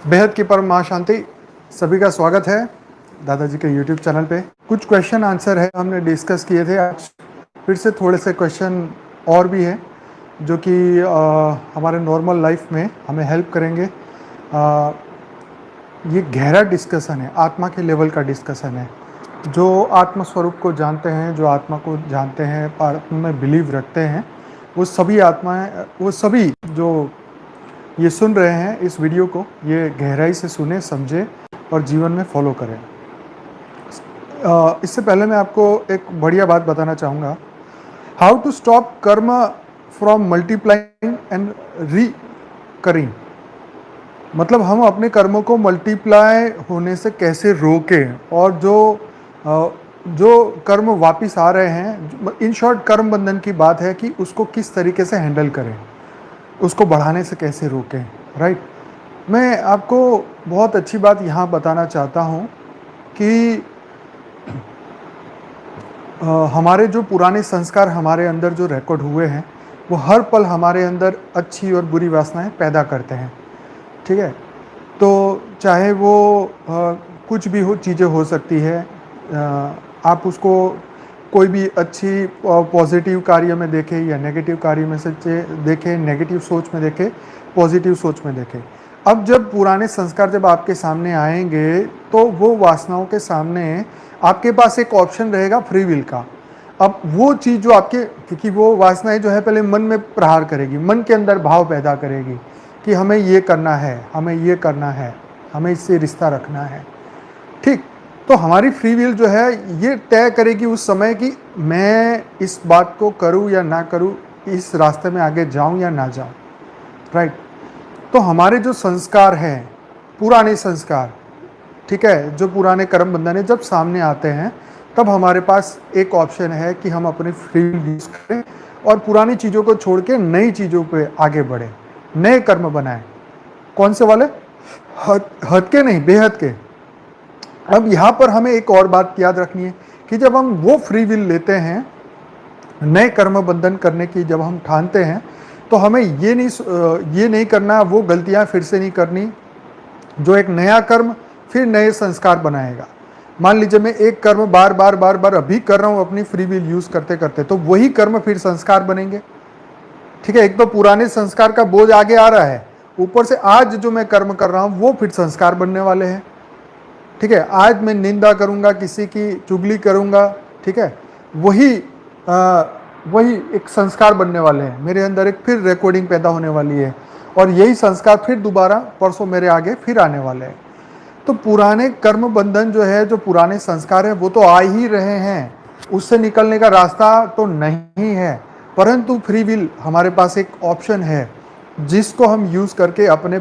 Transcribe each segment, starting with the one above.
बेहद की परम महाशांति। सभी का स्वागत है दादाजी के यूट्यूब चैनल पे। कुछ क्वेश्चन आंसर है हमने डिस्कस किए थे, आज फिर से थोड़े से क्वेश्चन और भी हैं जो कि हमारे नॉर्मल लाइफ में हमें हेल्प करेंगे। ये गहरा डिस्कशन है, आत्मा के लेवल का डिस्कशन है। जो आत्म स्वरूप को जानते हैं, जो आत्मा को जानते हैं, आत्मा में बिलीव रखते हैं, वो सभी आत्माएं, वो सभी जो ये सुन रहे हैं इस वीडियो को, ये गहराई से सुने, समझे और जीवन में फॉलो करें। इससे पहले मैं आपको एक बढ़िया बात बताना चाहूँगा। हाउ टू स्टॉप कर्म फ्रॉम मल्टीप्लाइंग एंड रिकरिंग। मतलब हम अपने कर्मों को मल्टीप्लाई होने से कैसे रोकें, और जो कर्म वापिस आ रहे हैं, इन शॉर्ट कर्म बंधन की बात है कि उसको किस तरीके से हैंडल करें, उसको बढ़ाने से कैसे रोकें। राइट। मैं आपको बहुत अच्छी बात यहाँ बताना चाहता हूँ कि हमारे जो पुराने संस्कार हमारे अंदर जो रिकॉर्ड हुए हैं, वो हर पल हमारे अंदर अच्छी और बुरी वासनाएं पैदा करते हैं। ठीक है। तो चाहे वो कुछ भी हो, चीज़ें हो सकती है। आप उसको कोई भी अच्छी पॉजिटिव कार्य में देखें या नेगेटिव कार्य में से देखें, नेगेटिव सोच में देखें, पॉजिटिव सोच में देखें। अब जब पुराने संस्कार जब आपके सामने आएंगे तो वो वासनाओं के सामने आपके पास एक ऑप्शन रहेगा फ्री विल का। अब वो चीज़ जो आपके, क्योंकि वो वासनाएं जो है पहले मन में प्रहार करेगी, मन के अंदर भाव पैदा करेगी कि हमें ये करना है, हमें ये करना है, हमें इससे रिश्ता रखना है। ठीक। तो हमारी फ्री विल जो है ये तय करेगी उस समय कि मैं इस बात को करूं या ना करूं, इस रास्ते में आगे जाऊं या ना जाऊं। राइट। तो हमारे जो संस्कार हैं, पुराने संस्कार, ठीक है, जो पुराने कर्म बंधन है, जब सामने आते हैं तब हमारे पास एक ऑप्शन है कि हम अपनी फ्री विल यूज करें और पुरानी चीज़ों को छोड़ के नई चीज़ों पे आगे बढ़े, नए कर्म बनाएं। कौन से वाले? हद के नहीं, बेहद के। अब यहाँ पर हमें एक और बात याद रखनी है कि जब हम वो फ्री विल लेते हैं, नए कर्म बंधन करने की जब हम ठानते हैं, तो हमें ये नहीं करना, वो गलतियाँ फिर से नहीं करनी जो एक नया कर्म फिर नए संस्कार बनाएगा। मान लीजिए मैं एक कर्म बार बार अभी कर रहा हूँ अपनी फ्री विल यूज करते करते, तो वही कर्म फिर संस्कार बनेंगे। ठीक है। एक तो पुराने संस्कार का बोझ आगे आ रहा है, ऊपर से आज जो मैं कर्म कर रहा हूँ वो फिर संस्कार बनने वाले हैं। ठीक है। आज मैं निंदा करूंगा, किसी की चुगली करूंगा, ठीक है, वही एक संस्कार बनने वाले हैं। मेरे अंदर एक फिर रिकॉर्डिंग पैदा होने वाली है और यही संस्कार फिर दोबारा परसों मेरे आगे फिर आने वाले हैं। तो पुराने कर्म बंधन जो है, जो पुराने संस्कार है, वो तो आ ही रहे हैं, उससे निकलने का रास्ता तो नहीं है। परंतु फ्री विल हमारे पास एक ऑप्शन है जिसको हम यूज करके अपने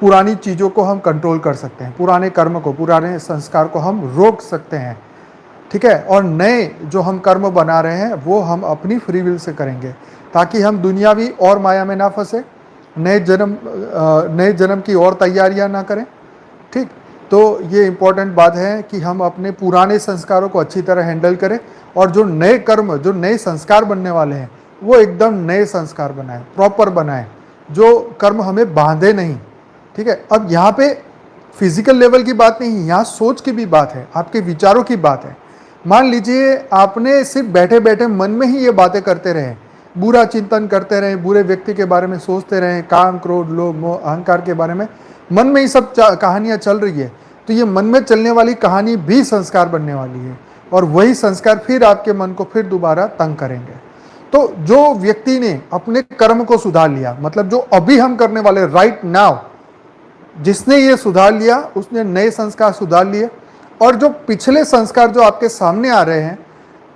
पुरानी चीज़ों को हम कंट्रोल कर सकते हैं, पुराने कर्म को, पुराने संस्कार को हम रोक सकते हैं। ठीक है। और नए जो हम कर्म बना रहे हैं वो हम अपनी फ्री विल से करेंगे, ताकि हम दुनियावी और माया में ना फंसे, नए जन्म की और तैयारियां ना करें। ठीक। तो ये इम्पोर्टेंट बात है कि हम अपने पुराने संस्कारों को अच्छी तरह हैंडल करें और जो नए कर्म, जो नए संस्कार बनने वाले हैं, वो एकदम नए संस्कार बनाएं, प्रॉपर बनाएं, जो कर्म हमें बांधे नहीं। ठीक है। अब यहाँ पे फिजिकल लेवल की बात नहीं, यहाँ सोच की भी बात है, आपके विचारों की बात है। मान लीजिए आपने सिर्फ बैठे बैठे मन में ही ये बातें करते रहे, बुरा चिंतन करते रहे, बुरे व्यक्ति के बारे में सोचते रहे, काम, क्रोध, लोभ, मोह, अहंकार के बारे में मन में ही सब कहानियाँ चल रही है, तो ये मन में चलने वाली कहानी भी संस्कार बनने वाली है और वही संस्कार फिर आपके मन को फिर दोबारा तंग करेंगे। तो जो व्यक्ति ने अपने कर्म को सुधार लिया, मतलब जो अभी हम करने वाले राइट नाउ, जिसने ये सुधार लिया उसने नए संस्कार सुधार लिए, और जो पिछले संस्कार जो आपके सामने आ रहे हैं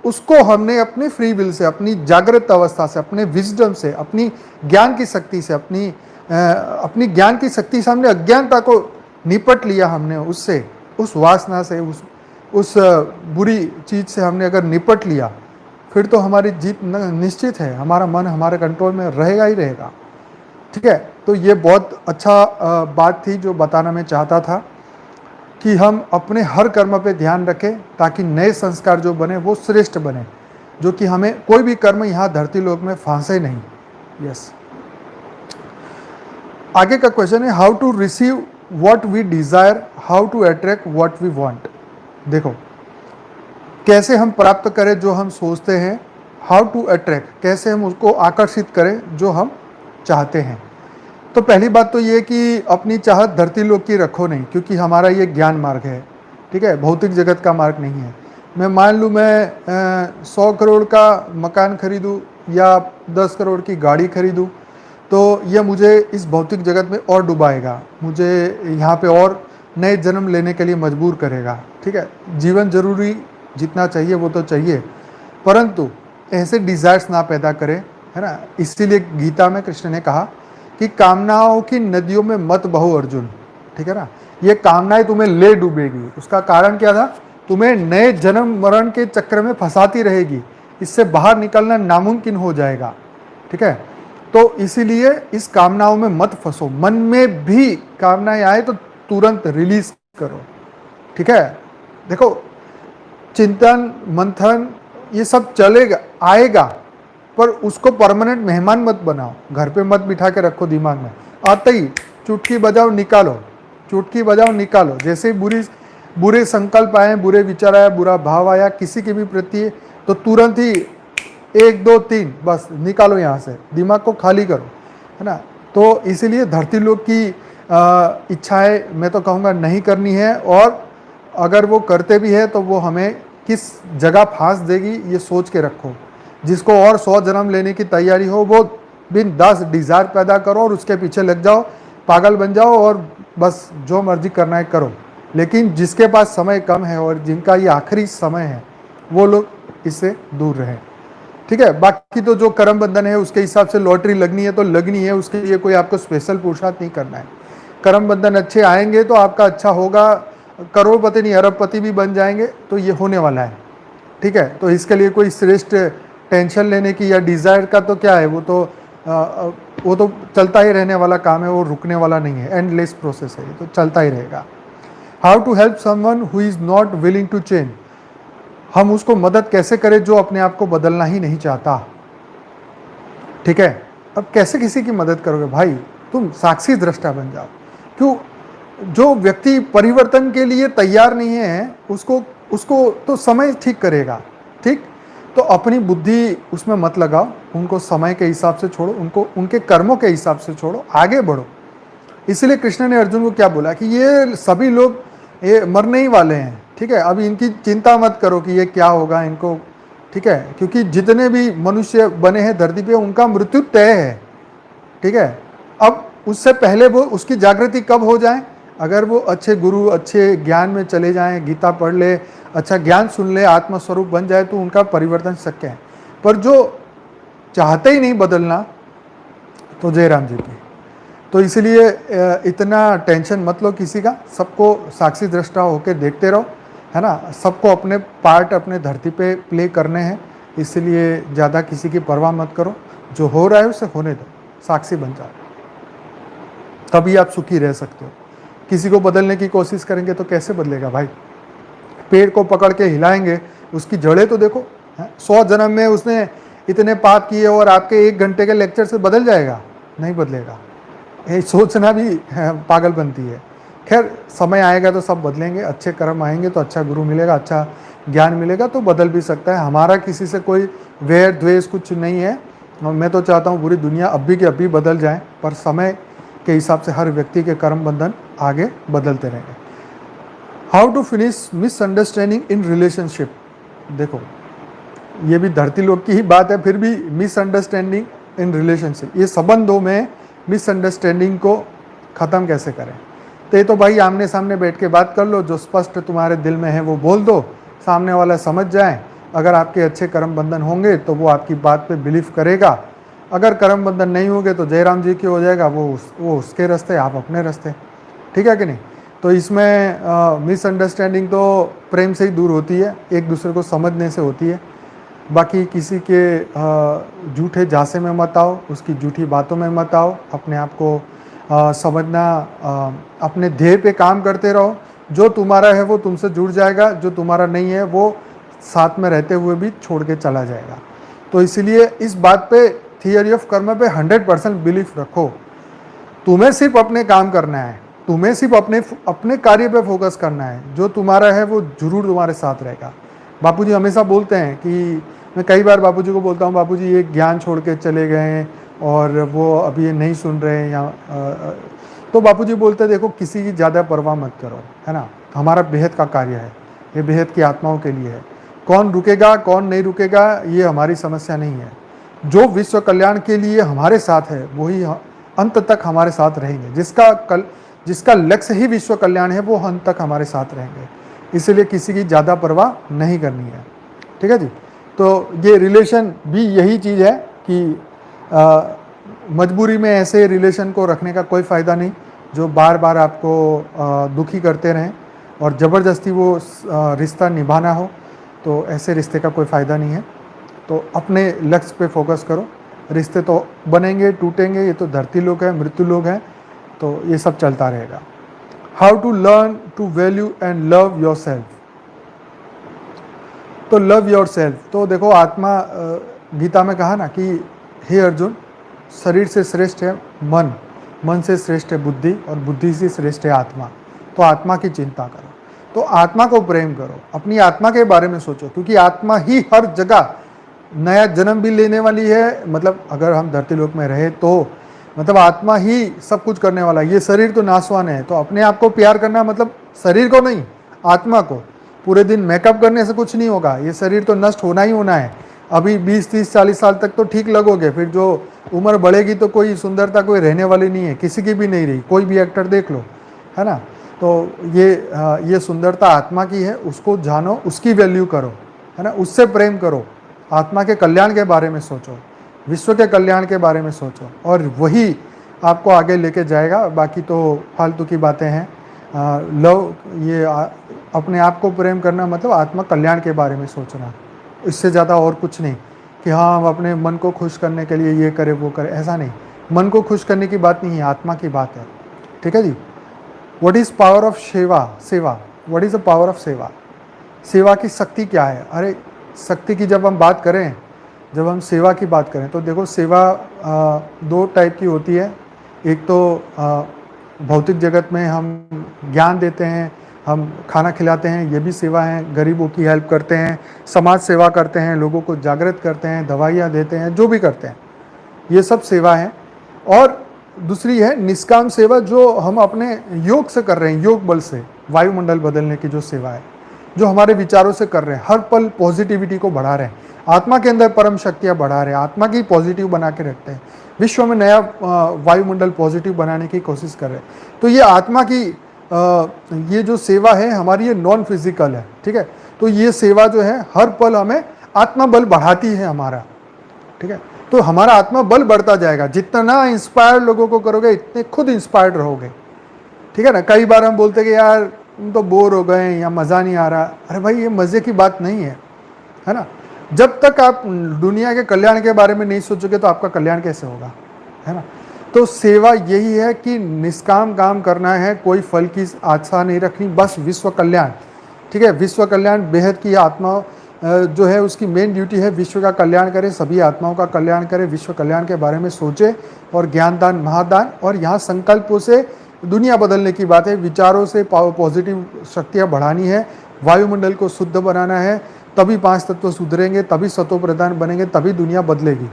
उसको हमने अपनी फ्री विल से, अपनी जागृत अवस्था से, अपने विजडम से, अपनी ज्ञान की शक्ति से, अपनी ज्ञान की शक्ति से हमने अज्ञानता को निपट लिया। हमने उससे, उस वासना से, उस बुरी चीज से हमने अगर निपट लिया, फिर तो हमारी जीत निश्चित है, हमारा मन हमारे कंट्रोल में रहेगा ही रहेगा। ठीक है। तो ये बहुत अच्छा बात थी जो बताना मैं चाहता था कि हम अपने हर कर्म पे ध्यान रखें ताकि नए संस्कार जो बने वो श्रेष्ठ बने, जो कि हमें कोई भी कर्म यहाँ धरती लोक में फांसे नहीं। यस। आगे का क्वेश्चन है how to receive what we desire, how to attract what we want. देखो कैसे हम प्राप्त करें जो हम सोचते हैं, हाउ टू अट्रैक्ट कैसे हम उसको आकर्षित करें जो हम चाहते हैं। तो पहली बात तो ये कि अपनी चाहत धरती लोक की रखो नहीं, क्योंकि हमारा ये ज्ञान मार्ग है, ठीक है, भौतिक जगत का मार्ग नहीं है। मैं मान लूँ मैं 100 करोड़ का मकान खरीदूँ या 10 करोड़ की गाड़ी खरीदूँ, तो ये मुझे इस भौतिक जगत में और डुबाएगा, मुझे यहाँ पे और नए जन्म लेने के लिए मजबूर करेगा, ठीक है। जीवन जरूरी जितना चाहिए वो तो चाहिए, परंतु ऐसे डिज़ायर्स ना पैदा करें, है ना। इसीलिए गीता में कृष्ण ने कहा कि कामनाओं की नदियों में मत बहो अर्जुन, ठीक है ना। ये कामनाएं तुम्हें ले डूबेगी। उसका कारण क्या था? तुम्हें नए जन्म मरण के चक्र में फंसाती रहेगी, इससे बाहर निकलना नामुमकिन हो जाएगा, ठीक है। तो इसीलिए इस कामनाओं में मत फंसो। मन में भी कामनाएं आए तो तुरंत रिलीज करो, ठीक है। देखो चिंतन मंथन ये सब चलेगा, आएगा, पर उसको परमानेंट मेहमान मत बनाओ, घर पे मत बिठा के रखो दिमाग में। आते ही चुटकी बजाओ निकालो, चुटकी बजाओ निकालो। जैसे ही बुरे संकल्प आए, बुरे विचार आया, बुरा भाव आया किसी के भी प्रति, तो तुरंत ही 1 2 3 बस निकालो यहाँ से, दिमाग को खाली करो, है ना। तो इसीलिए धरती लोक की इच्छाएं मैं तो कहूँगा नहीं करनी है, और अगर वो करते भी है तो वो हमें किस जगह फांस देगी ये सोच के रखो। जिसको और 100 जन्म लेने की तैयारी हो वो बिंदास डिज़ायर पैदा करो और उसके पीछे लग जाओ, पागल बन जाओ और बस जो मर्जी करना है करो। लेकिन जिसके पास समय कम है और जिनका ये आखिरी समय है वो लोग इससे दूर रहें, ठीक है। बाकी तो जो कर्म बंधन है उसके हिसाब से लॉटरी लगनी है तो लगनी है, उसके लिए कोई आपको स्पेशल पुरुषार्थ नहीं करना है। कर्म बंधन अच्छे आएंगे तो आपका अच्छा होगा, करोड़पति नहीं अरबपति भी बन जाएंगे, तो ये होने वाला है, ठीक है। तो इसके लिए कोई श्रेष्ठ टेंशन लेने की या डिज़ायर का तो क्या है, वो तो चलता ही रहने वाला काम है, वो रुकने वाला नहीं है, एंडलेस प्रोसेस है, ये तो चलता ही रहेगा। How to help someone who is not willing to change, हम उसको मदद कैसे करें जो अपने आप को बदलना ही नहीं चाहता, ठीक है। अब कैसे किसी की मदद करोगे भाई, तुम साक्षी दृष्टा बन जाओ। क्यों? जो व्यक्ति परिवर्तन के लिए तैयार नहीं है उसको तो समय ठीक करेगा, ठीक। तो अपनी बुद्धि उसमें मत लगाओ, उनको समय के हिसाब से छोड़ो, उनको उनके कर्मों के हिसाब से छोड़ो, आगे बढ़ो। इसलिए कृष्ण ने अर्जुन को क्या बोला कि ये सभी लोग ये मरने ही वाले हैं, ठीक है। अभी इनकी चिंता मत करो कि ये क्या होगा इनको, ठीक है, क्योंकि जितने भी मनुष्य बने हैं धरती पे उनका मृत्यु तय है, ठीक है। अब उससे पहले वो उसकी जागृति कब हो जाए, अगर वो अच्छे गुरु अच्छे ज्ञान में चले जाएं, गीता पढ़ ले, अच्छा ज्ञान सुन ले, आत्मस्वरूप बन जाए तो उनका परिवर्तन शक्य है। पर जो चाहते ही नहीं बदलना, तो जय राम जी की। तो इसलिए इतना टेंशन मत लो किसी का, सबको साक्षी दृष्टा होकर देखते रहो, है ना। सबको अपने पार्ट अपने धरती पे प्ले करने हैं, इसलिए ज़्यादा किसी की परवाह मत करो, जो हो रहा है उसे होने दो, साक्षी बन जाओ, तभी आप सुखी रह सकते हो। किसी को बदलने की कोशिश करेंगे तो कैसे बदलेगा भाई? पेड़ को पकड़ के हिलाएंगे, उसकी जड़ें तो देखो। 100 जन्म में उसने इतने पाप किए और आपके 1 घंटे के लेक्चर से बदल जाएगा? नहीं बदलेगा। ये सोचना भी पागल बनती है। खैर समय आएगा तो सब बदलेंगे, अच्छे कर्म आएंगे तो अच्छा गुरु मिलेगा, अच्छा ज्ञान मिलेगा तो बदल भी सकता है। हमारा किसी से कोई वैर द्वेष कुछ नहीं है। मैं तो चाहता हूँ पूरी दुनिया अभी के अभी बदल जाए, पर समय के हिसाब से हर व्यक्ति के कर्म बंधन आगे बदलते रहेंगे। How to finish misunderstanding in relationship, देखो ये भी धरती लोक की ही बात है, फिर भी मिसअंडरस्टैंडिंग इन रिलेशनशिप, ये संबंधों में मिसअंडरस्टैंडिंग को ख़त्म कैसे करें। तो ये तो भाई आमने सामने बैठ के बात कर लो, जो स्पष्ट तुम्हारे दिल में है वो बोल दो, सामने वाला समझ जाए। अगर आपके अच्छे कर्म बंधन होंगे तो वो आपकी बात पे बिलीव करेगा, अगर कर्म बंधन नहीं होंगे तो जयराम जी की हो जाएगा, वो उसके रास्ते, आप अपने रास्ते, ठीक है कि नहीं। तो इसमें मिसअंडरस्टैंडिंग तो प्रेम से ही दूर होती है, एक दूसरे को समझने से होती है। बाकी किसी के झूठे झांसे में मत आओ, उसकी झूठी बातों में मत आओ, अपने आप को समझना, अपने ध्येय पे काम करते रहो। जो तुम्हारा है वो तुमसे जुड़ जाएगा, जो तुम्हारा नहीं है वो साथ में रहते हुए भी छोड़ के चला जाएगा। तो इसलिए इस बात पे, थियरी ऑफ कर्म पे 100% बिलीफ रखो। तुम्हें सिर्फ अपने काम करना है, तुम्हें सिर्फ अपने अपने कार्य पे फोकस करना है, जो तुम्हारा है वो जरूर तुम्हारे साथ रहेगा। बापूजी हमेशा बोलते हैं कि मैं कई बार बापूजी को बोलता हूँ, बापूजी ये ज्ञान छोड़ के चले गए और वो अभी ये नहीं सुन रहे हैं या तो बापूजी बोलते हैं देखो किसी की ज़्यादा परवाह मत करो, है ना, हमारा बेहद का कार्य है, ये बेहद की आत्माओं के लिए है। कौन रुकेगा कौन नहीं रुकेगा ये हमारी समस्या नहीं है, जो विश्व कल्याण के लिए हमारे साथ है वही अंत तक हमारे साथ रहेंगे, जिसका लक्ष्य ही विश्व कल्याण है वो अंत तक हमारे साथ रहेंगे। इसलिए किसी की ज़्यादा परवाह नहीं करनी है, ठीक है जी। तो ये रिलेशन भी यही चीज़ है कि मजबूरी में ऐसे रिलेशन को रखने का कोई फ़ायदा नहीं जो बार बार आपको दुखी करते रहें, और ज़बरदस्ती वो रिश्ता निभाना हो तो ऐसे रिश्ते का कोई फ़ायदा नहीं है। तो अपने लक्ष्य पे फोकस करो, रिश्ते तो बनेंगे टूटेंगे, ये तो धरती लोग है, मृत्यु लोग हैं, तो ये सब चलता रहेगा। How to learn to value and love yourself. तो लव योर सेल्फ, तो देखो आत्मा गीता में कहा ना कि हे अर्जुन, शरीर से श्रेष्ठ है मन, मन से श्रेष्ठ है बुद्धि, और बुद्धि से श्रेष्ठ है आत्मा। तो आत्मा की चिंता करो, तो आत्मा को प्रेम करो, अपनी आत्मा के बारे में सोचो, क्योंकि आत्मा ही हर जगह नया जन्म भी लेने वाली है। मतलब अगर हम धरती लोक में रहे तो मतलब आत्मा ही सब कुछ करने वाला है। ये शरीर तो नाशवान है, तो अपने आप को प्यार करना मतलब शरीर को नहीं, आत्मा को। पूरे दिन मेकअप करने से कुछ नहीं होगा, ये शरीर तो नष्ट होना ही होना है। अभी 20 30 40 साल तक तो ठीक लगोगे, फिर जो उम्र बढ़ेगी तो कोई सुंदरता कोई रहने वाली नहीं है, किसी की भी नहीं रही। कोई भी एक्टर देख लो, है ना। तो ये सुंदरता आत्मा की है, उसको जानो, उसकी वैल्यू करो, है ना, उससे प्रेम करो, आत्मा के कल्याण के बारे में सोचो, विश्व के कल्याण के बारे में सोचो, और वही आपको आगे लेके जाएगा। बाकी तो फालतू की बातें हैं। लव, ये अपने आप को प्रेम करना मतलब आत्मा कल्याण के बारे में सोचना, इससे ज़्यादा और कुछ नहीं कि हाँ हम अपने मन को खुश करने के लिए ये करें वो करें, ऐसा नहीं। मन को खुश करने की बात नहीं है, आत्मा की बात है, ठीक है जी। व्हाट इज़ पावर ऑफ सेवा, what is the power of सेवा, सेवा की शक्ति क्या है। अरे शक्ति की जब हम बात करें, जब हम सेवा की बात करें तो देखो सेवा दो टाइप की होती है। एक तो भौतिक जगत में हम ज्ञान देते हैं, हम खाना खिलाते हैं, ये भी सेवा है, गरीबों की हेल्प करते हैं, समाज सेवा करते हैं, लोगों को जागृत करते हैं, दवाइयाँ देते हैं, जो भी करते हैं, ये सब सेवा है। और दूसरी है निष्काम सेवा, जो हम अपने योग से कर रहे हैं, योग बल से वायुमंडल बदलने की जो सेवा है, जो हमारे विचारों से कर रहे हैं, हर पल पॉजिटिविटी को बढ़ा रहे हैं, आत्मा के अंदर परम शक्तियाँ बढ़ा रहे हैं, आत्मा की पॉजिटिव बना के रखते हैं, विश्व में नया वायुमंडल पॉजिटिव बनाने की कोशिश कर रहे हैं। तो ये आत्मा की ये जो सेवा है हमारी, ये नॉन फिजिकल है, ठीक है। तो ये सेवा जो है हर पल हमें आत्मा बल बढ़ाती है हमारा, ठीक है। तो हमारा आत्मा बल बढ़ता जाएगा, जितना इंस्पायर्ड लोगों को करोगे इतने खुद इंस्पायर्ड रहोगे, ठीक है ना। कई बार हम बोलते कि यार तुम तो बोर हो गए या मज़ा नहीं आ रहा। अरे भाई ये मज़े की बात नहीं है ना। जब तक आप दुनिया के कल्याण के बारे में नहीं सोचोगे तो आपका कल्याण कैसे होगा, है ना। तो सेवा यही है कि निष्काम काम करना है, कोई फल की आशा नहीं रखनी, बस विश्व कल्याण, ठीक है। विश्व कल्याण बेहद की आत्मा जो है उसकी मेन ड्यूटी है विश्व का कल्याण करे, सभी आत्माओं का कल्याण करे, विश्व कल्याण के बारे में सोचे, और ज्ञानदान महादान, और यहाँ संकल्पों से दुनिया बदलने की बात है, विचारों से पॉजिटिव शक्तियाँ बढ़ानी है, वायुमंडल को शुद्ध बनाना है, तभी 5 तत्व सुधरेंगे, तभी सतो प्रधान बनेंगे, तभी दुनिया बदलेगी,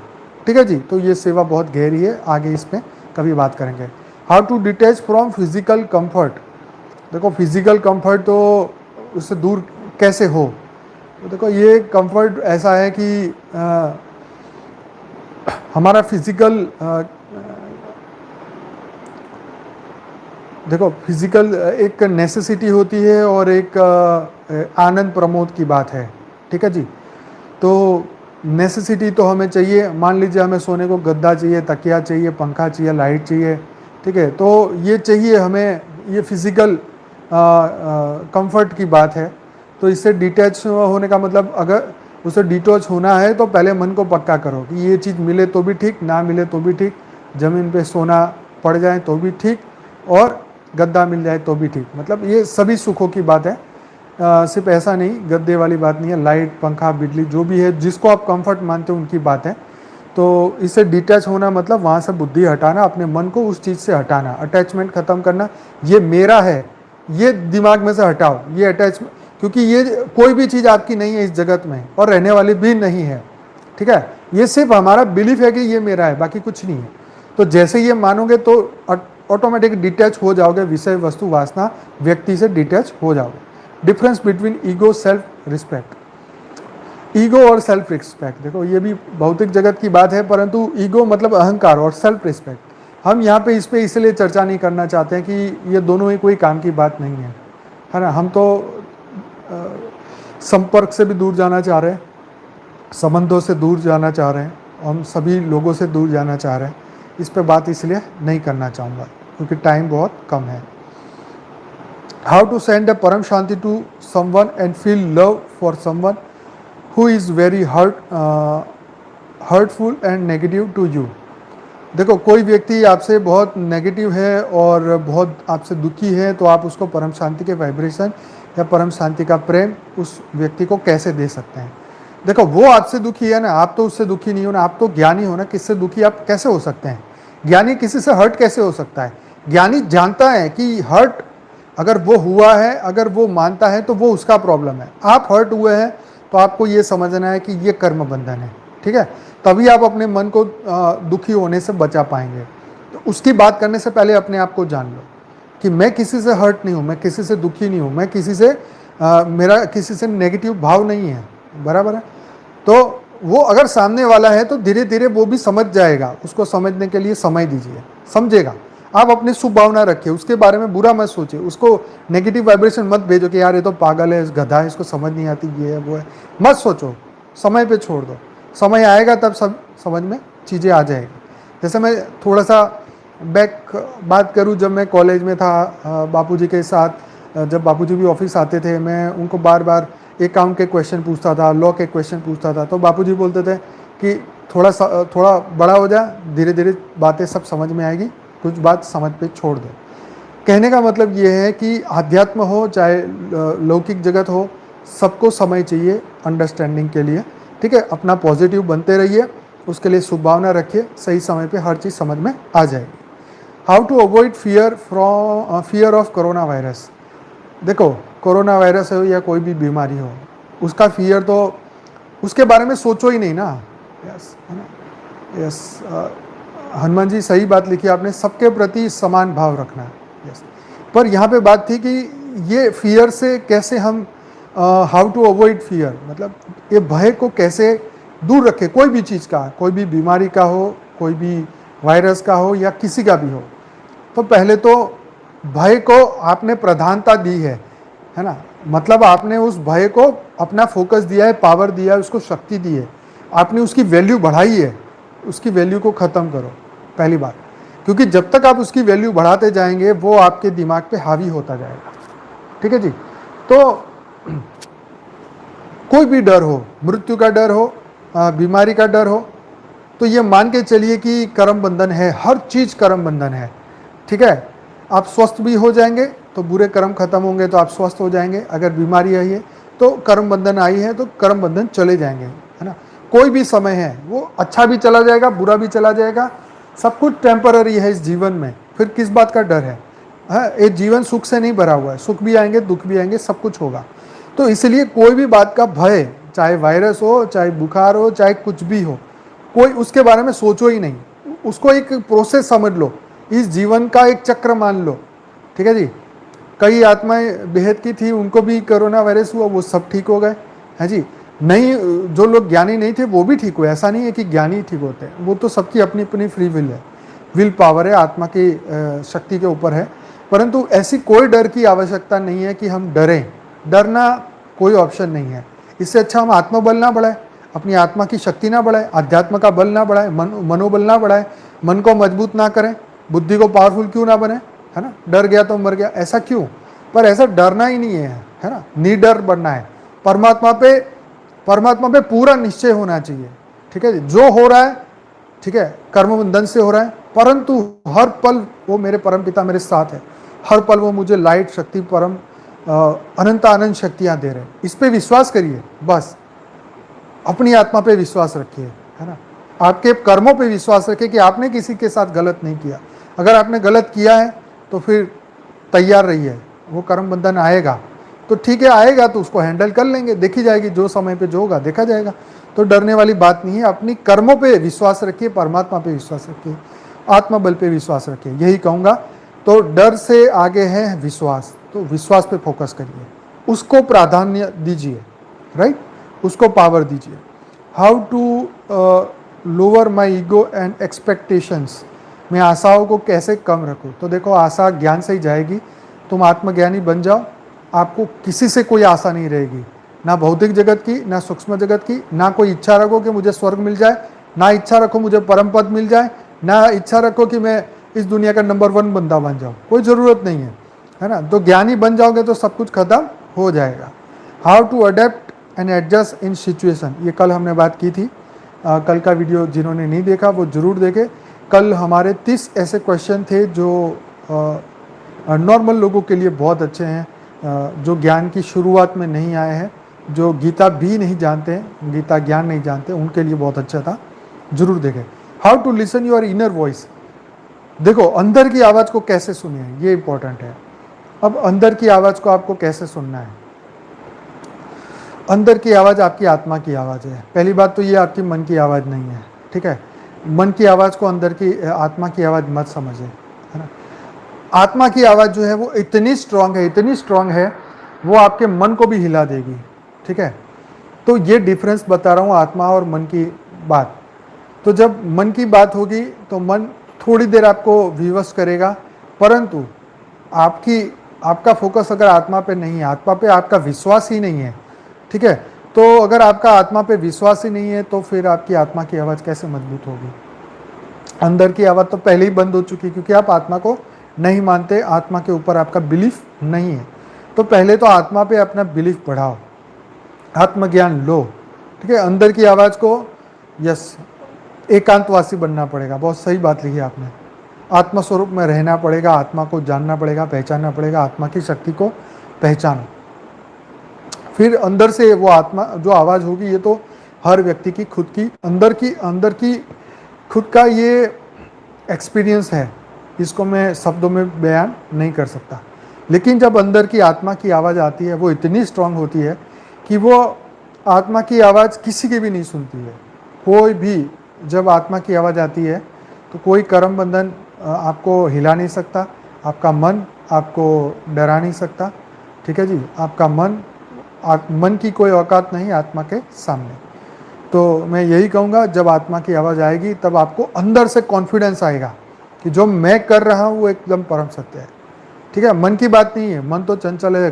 ठीक है जी। तो ये सेवा बहुत गहरी है, आगे इसमें कभी बात करेंगे। How to detach from physical comfort. देखो फिजिकल कंफर्ट तो उससे दूर कैसे हो। तो देखो ये कंफर्ट ऐसा है कि हमारा फिजिकल देखो फिजिकल एक नेसेसिटी होती है और एक आनंद प्रमोद की बात है, ठीक है जी। तो नेसेसिटी तो हमें चाहिए, मान लीजिए हमें सोने को गद्दा चाहिए, तकिया चाहिए, पंखा चाहिए, लाइट चाहिए, ठीक है। तो ये चाहिए हमें, ये फिजिकल कंफर्ट की बात है। तो इससे डिटैच होने का मतलब, अगर उसे डिटैच होना है तो पहले मन को पक्का करो कि ये चीज़ मिले तो भी ठीक, ना मिले तो भी ठीक, ज़मीन पे सोना पड़ जाए तो भी ठीक, और गद्दा मिल जाए तो भी ठीक। मतलब ये सभी सुखों की बात है, सिर्फ ऐसा नहीं, गद्दे वाली बात नहीं है, लाइट पंखा बिजली जो भी है जिसको आप कंफर्ट मानते हो उनकी बात है। तो इससे डिटैच होना मतलब वहाँ से बुद्धि हटाना, अपने मन को उस चीज़ से हटाना, अटैचमेंट ख़त्म करना। ये मेरा है, ये दिमाग में से हटाओ, ये अटैचमेंट, क्योंकि ये कोई भी चीज़ आपकी नहीं है इस जगत में और रहने वाली भी नहीं है, ठीक है। ये सिर्फ हमारा बिलीफ है कि ये मेरा है, बाकी कुछ नहीं है। तो जैसे ये मानोगे तो ऑटोमेटिक डिटैच हो जाओगे, विषय वस्तु वासना व्यक्ति से डिटैच हो जाओगे। Difference between ego self respect. Ego और सेल्फ रिस्पेक्ट, देखो ये भी भौतिक जगत की बात है, परंतु ईगो मतलब अहंकार और सेल्फ रिस्पेक्ट हम यहाँ पे इस पे इसलिए चर्चा नहीं करना चाहते हैं कि ये दोनों ही कोई काम की बात नहीं है ना। हम तो संपर्क से भी दूर जाना चाह रहे हैं, संबंधों से दूर जाना चाह रहे हैं, हम सभी लोगों से दूर जाना चाह रहे हैं। इस पे बात इसलिए नहीं करना चाहूँगा क्योंकि टाइम बहुत कम है। हाउ टू सेंड अ परम शांति to someone and feel love for someone who is very hurtful and negative to you। देखो कोई व्यक्ति आपसे बहुत नेगेटिव है और बहुत आपसे दुखी है, तो आप उसको परम शांति के वाइब्रेशन या परम शांति का प्रेम उस व्यक्ति को कैसे दे सकते हैं। देखो वो आपसे दुखी है ना, आप तो उससे दुखी नहीं हो ना, आप तो ज्ञानी हो ना, किससे दुखी आप कैसे हो सकते हैं। ज्ञानी किसी से हर्ट कैसे हो सकता है। ज्ञानी जानता है कि हर्ट अगर वो हुआ है, अगर वो मानता है तो वो उसका प्रॉब्लम है। आप हर्ट हुए हैं तो आपको ये समझना है कि ये कर्म बंधन है, ठीक है। तभी आप अपने मन को दुखी होने से बचा पाएंगे। तो उसकी बात करने से पहले अपने आप को जान लो कि मैं किसी से हर्ट नहीं हूँ, मैं किसी से दुखी नहीं हूँ, मैं किसी से मेरा किसी से नेगेटिव भाव नहीं है, बराबर है। तो वो अगर सामने वाला है तो धीरे धीरे वो भी समझ जाएगा, उसको समझने के लिए समय दीजिए, समझेगा। आप अपनी शुभ भावना रखिए, उसके बारे में बुरा मत सोचिए, उसको नेगेटिव वाइब्रेशन मत भेजो कि यार ये तो पागल है, गधा है, इसको समझ नहीं आती, ये है वो है, मत सोचो, समय पे छोड़ दो। समय आएगा तब सब समझ में चीज़ें आ जाएगी। जैसे मैं थोड़ा सा बैक बात करूं, जब मैं कॉलेज में था बापूजी के साथ, जब बापूजी भी ऑफिस आते थे, मैं उनको बार बार अकाउंट के क्वेश्चन पूछता था, लॉ के क्वेश्चन पूछता था, तो बापूजी बोलते थे कि थोड़ा बड़ा हो जा, धीरे धीरे बातें सब समझ में आएगी, कुछ बात समझ पे छोड़ दो। कहने का मतलब ये है कि आध्यात्म हो चाहे लौकिक जगत हो, सबको समय चाहिए अंडरस्टैंडिंग के लिए, ठीक है। अपना पॉजिटिव बनते रहिए, उसके लिए शुभ भावना रखिए, सही समय पे हर चीज़ समझ में आ जाएगी। How to avoid fear of corona virus. देखो कोरोना वायरस हो या कोई भी बीमारी हो, उसका फियर तो उसके बारे में सोचो ही नहीं ना। यस है ना, यस हनुमान जी सही बात लिखी आपने, सबके प्रति समान भाव रखना। यस, पर यहाँ पे बात थी कि ये फियर से कैसे हम हाउ टू अवॉइड फियर, मतलब ये भय को कैसे दूर रखें, कोई भी चीज़ का, कोई भी बीमारी का हो, कोई भी वायरस का हो या किसी का भी हो। तो पहले तो भय को आपने प्रधानता दी है ना, मतलब आपने उस भय को अपना फोकस दिया है, पावर दिया है, उसको शक्ति दी है, आपने उसकी वैल्यू बढ़ाई है। उसकी वैल्यू को ख़त्म करो, पहली बात, क्योंकि जब तक आप उसकी वैल्यू बढ़ाते जाएंगे वो आपके दिमाग पे हावी होता जाएगा, ठीक है जी। तो कोई भी डर हो, मृत्यु का डर हो, बीमारी का डर हो, तो ये मान के चलिए कि कर्म बंधन है, हर चीज़ कर्म बंधन है, ठीक है। आप स्वस्थ भी हो जाएंगे तो बुरे कर्म खत्म होंगे तो आप स्वस्थ हो जाएंगे। अगर बीमारी आई है तो कर्म बंधन आई है तो कर्म बंधन चले जाएंगे, है ना। कोई भी समय है वो अच्छा भी चला जाएगा, बुरा भी चला जाएगा, सब कुछ टेम्पररी है इस जीवन में, फिर किस बात का डर है। हाँ, ये जीवन सुख से नहीं भरा हुआ है, सुख भी आएंगे, दुख भी आएंगे, सब कुछ होगा। तो इसलिए कोई भी बात का भय, चाहे वायरस हो, चाहे बुखार हो, चाहे कुछ भी हो, कोई उसके बारे में सोचो ही नहीं, उसको एक प्रोसेस समझ लो, इस जीवन का एक चक्र मान लो, ठीक है जी। कई आत्माएं बेहद की थी, उनको भी कोरोना वायरस हुआ, वो सब ठीक हो गए, है जी। नहीं, जो लोग ज्ञानी नहीं थे वो भी ठीक हुए, ऐसा नहीं है कि ज्ञानी ठीक होते हैं, वो तो सबकी अपनी अपनी फ्री विल है, विल पावर है, आत्मा की शक्ति के ऊपर है। परंतु ऐसी कोई डर की आवश्यकता नहीं है कि हम डरें, डरना कोई ऑप्शन नहीं है। इससे अच्छा हम आत्मबल ना बढ़ाए, अपनी आत्मा की शक्ति ना बढ़ाए, अध्यात्म का बल ना बढ़ाए, मनोबल ना बढ़ाए, मन को मजबूत ना करें, बुद्धि को पावरफुल क्यों ना बने, है ना। डर गया तो मर गया, ऐसा क्यों। पर ऐसा डरना ही नहीं है ना, निडर बनना है। परमात्मा पे पूरा निश्चय होना चाहिए, ठीक है। जो हो रहा है, ठीक है, कर्म बंधन से हो रहा है, परंतु हर पल वो मेरे परम पिता मेरे साथ है, हर पल वो मुझे लाइट शक्ति, परम अनंत आनंद शक्तियाँ दे रहे हैं। इस पे विश्वास करिए, बस अपनी आत्मा पे विश्वास रखिए, है ना। आपके कर्मों पे विश्वास रखें कि आपने किसी के साथ गलत नहीं किया। अगर आपने गलत किया है तो फिर तैयार रहिए, वो कर्म बंधन आएगा तो ठीक है, आएगा तो उसको हैंडल कर लेंगे, देखी जाएगी, जो समय पे जो होगा देखा जाएगा। तो डरने वाली बात नहीं है, अपनी कर्मों पे विश्वास रखिए, परमात्मा पे विश्वास रखिए, आत्मबल पे विश्वास रखिए, यही कहूँगा। तो डर से आगे है विश्वास, तो विश्वास पे फोकस करिए, उसको प्राधान्य दीजिए, राइट, उसको पावर दीजिए। How to lower my ego and expectations, मैं आशाओं को कैसे कम रखूँ? तो देखो, आशा ज्ञान से ही जाएगी। तुम आत्मज्ञानी बन जाओ, आपको किसी से कोई आशा नहीं रहेगी, ना भौतिक जगत की, ना सूक्ष्म जगत की। ना कोई इच्छा रखो कि मुझे स्वर्ग मिल जाए, ना इच्छा रखो मुझे परम पद मिल जाए, ना इच्छा रखो कि मैं इस दुनिया का नंबर 1 बंदा बन जाऊँ, कोई ज़रूरत नहीं है ना। तो ज्ञानी बन जाओगे तो सब कुछ खत्म हो जाएगा। How to adapt and adjust in situation, ये कल हमने बात की थी। कल का वीडियो जिन्होंने नहीं देखा वो ज़रूर देखे। कल हमारे 30 ऐसे क्वेश्चन थे जो नॉर्मल लोगों के लिए बहुत अच्छे हैं, जो ज्ञान की शुरुआत में नहीं आए हैं, जो गीता भी नहीं जानते हैं, गीता ज्ञान नहीं जानते, उनके लिए बहुत अच्छा था, जरूर देखें। How to listen your inner voice, देखो अंदर की आवाज़ को कैसे सुनिए, ये इंपॉर्टेंट है। अब अंदर की आवाज़ को आपको कैसे सुनना है? अंदर की आवाज़ आपकी आत्मा की आवाज़ है। पहली बात तो ये आपकी मन की आवाज़ नहीं है, ठीक है। मन की आवाज़ को अंदर की आत्मा की आवाज़ मत समझे, है ना। आत्मा की आवाज़ जो है वो इतनी स्ट्रांग है, इतनी स्ट्रांग है, वो आपके मन को भी हिला देगी, ठीक है। तो ये डिफरेंस बता रहा हूँ आत्मा और मन की बात। तो जब मन की बात होगी तो मन थोड़ी देर आपको विवश करेगा, परंतु आपका फोकस अगर आत्मा पे नहीं है, आत्मा पे आपका विश्वास ही नहीं है, ठीक है। तो अगर आपका आत्मा पे विश्वास ही नहीं है तो फिर आपकी आत्मा की आवाज़ कैसे मजबूत होगी? अंदर की आवाज़ तो पहले ही बंद हो चुकी, क्योंकि आप आत्मा को नहीं मानते, आत्मा के ऊपर आपका बिलीफ नहीं है। तो पहले तो आत्मा पे अपना बिलीफ बढ़ाओ, आत्मज्ञान लो, ठीक है। अंदर की आवाज़ को यस एकांतवासी बनना पड़ेगा, बहुत सही बात लिखी आपने। आत्मा स्वरूप में रहना पड़ेगा, आत्मा को जानना पड़ेगा, पहचानना पड़ेगा, आत्मा की शक्ति को पहचानो। फिर अंदर से वो आत्मा जो आवाज़ होगी, ये तो हर व्यक्ति की खुद की अंदर की खुद का ये एक्सपीरियंस है, इसको मैं शब्दों में बयान नहीं कर सकता। लेकिन जब अंदर की आत्मा की आवाज़ आती है, वो इतनी स्ट्रांग होती है कि वो आत्मा की आवाज़ किसी की भी नहीं सुनती है। कोई भी, जब आत्मा की आवाज़ आती है तो कोई कर्म बंधन आपको हिला नहीं सकता, आपका मन आपको डरा नहीं सकता, ठीक है जी। आपका मन की कोई औकात नहीं आत्मा के सामने। तो मैं यही कहूँगा, जब आत्मा की आवाज़ आएगी तब आपको अंदर से कॉन्फिडेंस आएगा कि जो मैं कर रहा हूँ वो एकदम परम सत्य है, ठीक है। मन की बात नहीं है, मन तो चंचल है,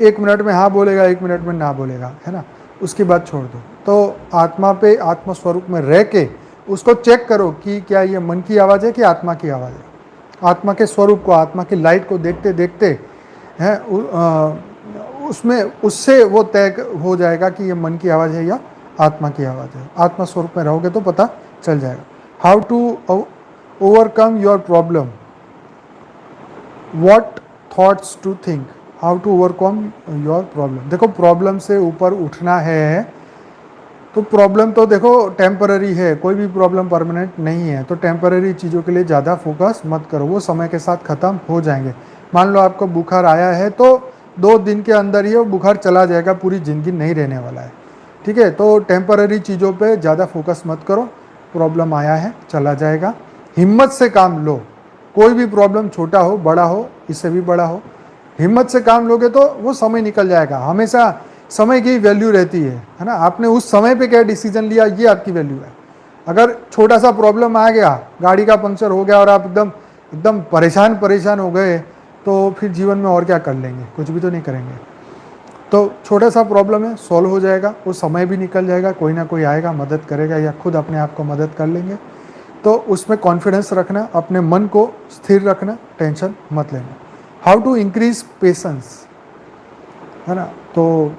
1 मिनट में हाँ बोलेगा, 1 मिनट में ना बोलेगा, है ना, उसकी बात छोड़ दो। तो आत्मा पे, आत्मा स्वरूप में रह के उसको चेक करो कि क्या ये मन की आवाज़ है कि आत्मा की आवाज़ है। आत्मा के स्वरूप को, आत्मा की लाइट को देखते देखते हैं उससे वो तय हो जाएगा कि ये मन की आवाज़ है या आत्मा की आवाज़ है। आत्मा स्वरूप में रहोगे तो पता चल जाएगा। How to overcome your problem, what thoughts to think, how to overcome your problem. देखो, प्रॉब्लम से ऊपर उठना है तो प्रॉब्लम तो देखो टेम्पररी है, कोई भी प्रॉब्लम परमानेंट नहीं है। तो टेम्पररी चीज़ों के लिए ज़्यादा फोकस मत करो, वो समय के साथ ख़त्म हो जाएंगे। मान लो आपको बुखार आया है तो 2 दिन के अंदर ही वो बुखार चला जाएगा, पूरी ज़िंदगी नहीं रहने वाला है, ठीक है। तो टेम्पररी चीज़ों पे ज़्यादा फोकस मत करो, प्रॉब्लम आया है चला जाएगा। हिम्मत से काम लो, कोई भी प्रॉब्लम छोटा हो बड़ा हो, इससे भी बड़ा हो, हिम्मत से काम लोगे तो वो समय निकल जाएगा। हमेशा समय की वैल्यू रहती है ना। आपने उस समय पे क्या डिसीजन लिया, ये आपकी वैल्यू है। अगर छोटा सा प्रॉब्लम आ गया, गाड़ी का पंक्चर हो गया और आप एकदम परेशान हो गए, तो फिर जीवन में और क्या कर लेंगे, कुछ भी तो नहीं करेंगे। तो छोटा सा प्रॉब्लम है, सॉल्व हो जाएगा, वो समय भी निकल जाएगा, कोई ना कोई आएगा मदद करेगा, या खुद अपने आप को मदद कर लेंगे। तो उसमें कॉन्फिडेंस रखना, अपने मन को स्थिर रखना, टेंशन मत लेना। हाउ टू इंक्रीज पेशेंस, है ना। तो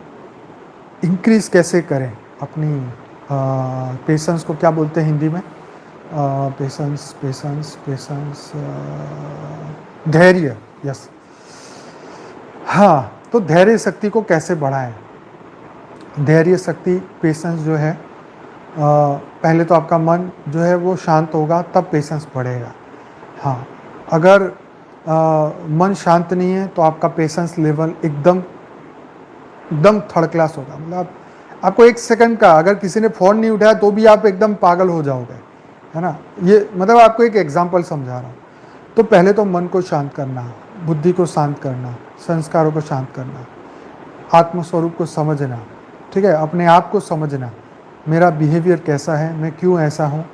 इंक्रीज कैसे करें अपनी पेशेंस को, क्या बोलते हैं हिंदी में? पेशेंस धैर्य, यस। हाँ, तो धैर्य शक्ति को कैसे बढ़ाएं? धैर्य शक्ति, पेशेंस जो है, पहले तो आपका मन जो है वो शांत होगा, तब पेशेंस बढ़ेगा। हाँ, अगर मन शांत नहीं है तो आपका पेशेंस लेवल एकदम एकदम थर्ड क्लास होगा। मतलब आपको 1 सेकंड का, अगर किसी ने फ़ोन नहीं उठाया तो भी आप एकदम पागल हो जाओगे, है ना। ये मतलब आपको एक एग्जांपल समझा रहा हूँ। तो पहले तो मन को शांत करना, बुद्धि को शांत करना, संस्कारों को शांत करना, आत्मस्वरूप को समझना, ठीक है, अपने आप को समझना, मेरा बिहेवियर कैसा है, मैं क्यों ऐसा हूँ,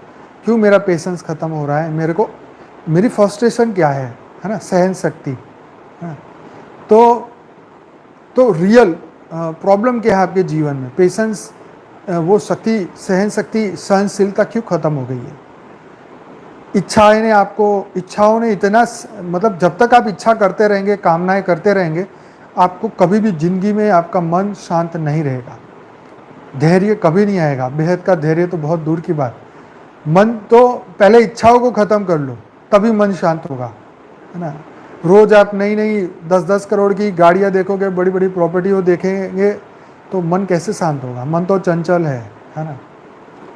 क्यों मेरा पेशेंस ख़त्म हो रहा है, मेरी फ्रस्ट्रेशन क्या है ना, सहन शक्ति, है। तो रियल प्रॉब्लम क्या है आपके जीवन में, पेशेंस, वो शक्ति, सहन शक्ति, सहनशीलता क्यों ख़त्म हो गई है। इच्छाओं ने इतना, मतलब जब तक आप इच्छा करते रहेंगे, कामनाएं करते रहेंगे, आपको कभी भी ज़िंदगी में आपका मन शांत नहीं रहेगा, धैर्य कभी नहीं आएगा। बेहद का धैर्य तो बहुत दूर की बात। मन तो पहले इच्छाओं को ख़त्म कर लो, तभी मन शांत होगा, है ना। रोज़ आप नई नई 10-10 करोड़ की गाड़ियाँ देखोगे, बड़ी बड़ी प्रॉपर्टी हो देखेंगे, तो मन कैसे शांत होगा। मन तो चंचल है ना।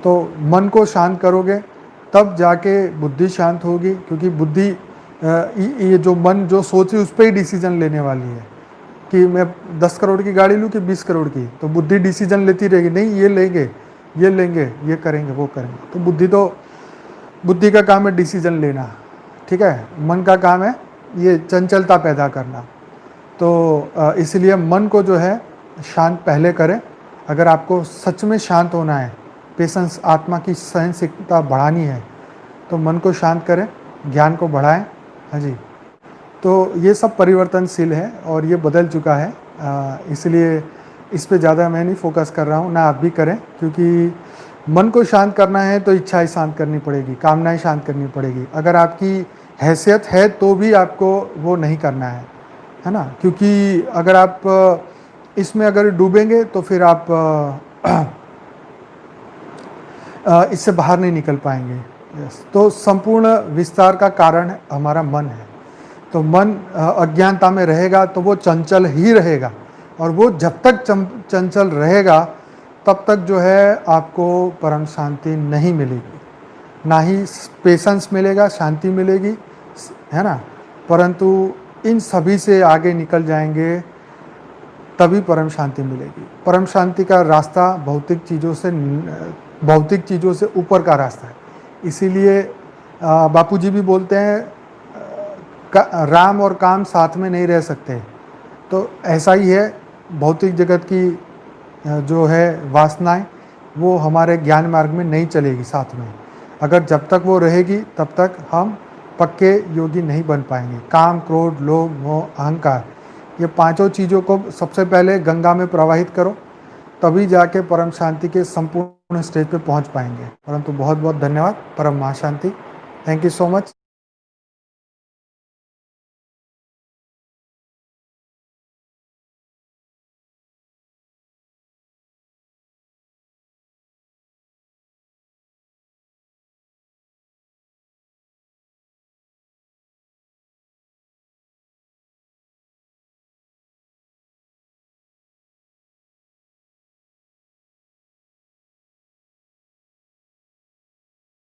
तो मन को शांत करोगे तब जाके बुद्धि शांत होगी, क्योंकि बुद्धि, ये जो मन जो सोचे उस पर ही डिसीजन लेने वाली है कि मैं 10 करोड़ की गाड़ी लूँ कि 20 करोड़ की। तो बुद्धि डिसीजन लेती रहेगी, नहीं ये लेंगे, ये करेंगे, वो करेंगे। तो बुद्धि का काम है डिसीजन लेना, ठीक है। मन का काम है ये चंचलता पैदा करना। तो इसलिए मन को जो है शांत पहले करें। अगर आपको सच में शांत होना है, पेशेंस, आत्मा की सहनशीलता बढ़ानी है, तो मन को शांत करें, ज्ञान को बढ़ाएं। हाँ जी, तो ये सब परिवर्तनशील है और ये बदल चुका है, इसलिए इस पे ज़्यादा मैं नहीं फोकस कर रहा हूँ, ना आप भी करें। क्योंकि मन को शांत करना है तो इच्छाएं शांत करनी पड़ेगी, कामनाएं शांत करनी पड़ेगी। अगर आपकी हैसियत है तो भी आपको वो नहीं करना है ना। क्योंकि अगर आप इसमें अगर डूबेंगे तो फिर आप इससे बाहर नहीं निकल पाएंगे। तो संपूर्ण विस्तार का कारण हमारा मन है। तो मन अज्ञानता में रहेगा तो वो चंचल ही रहेगा, और वो जब तक चंचल रहेगा तब तक जो है आपको परम शांति नहीं मिलेगी, ना ही पेशेंस मिलेगा, शांति मिलेगी, है ना। परंतु इन सभी से आगे निकल जाएंगे तभी परम शांति मिलेगी। परम शांति का रास्ता भौतिक चीज़ों से ऊपर का रास्ता है। इसीलिए बापूजी भी बोलते हैं राम और काम साथ में नहीं रह सकते। तो ऐसा ही है, भौतिक जगत की जो है वासनाएं, वो हमारे ज्ञान मार्ग में नहीं चलेगी साथ में। अगर जब तक वो रहेगी तब तक हम पक्के योगी नहीं बन पाएंगे। काम, क्रोध, लोभ, मोह, अहंकार, ये पांचों चीज़ों को सबसे पहले गंगा में प्रवाहित करो, तभी जाके परम शांति के संपूर्ण स्टेज पे पहुंच पाएंगे। परंतु बहुत बहुत धन्यवाद। परम महाशांति, थैंक यू सो मच।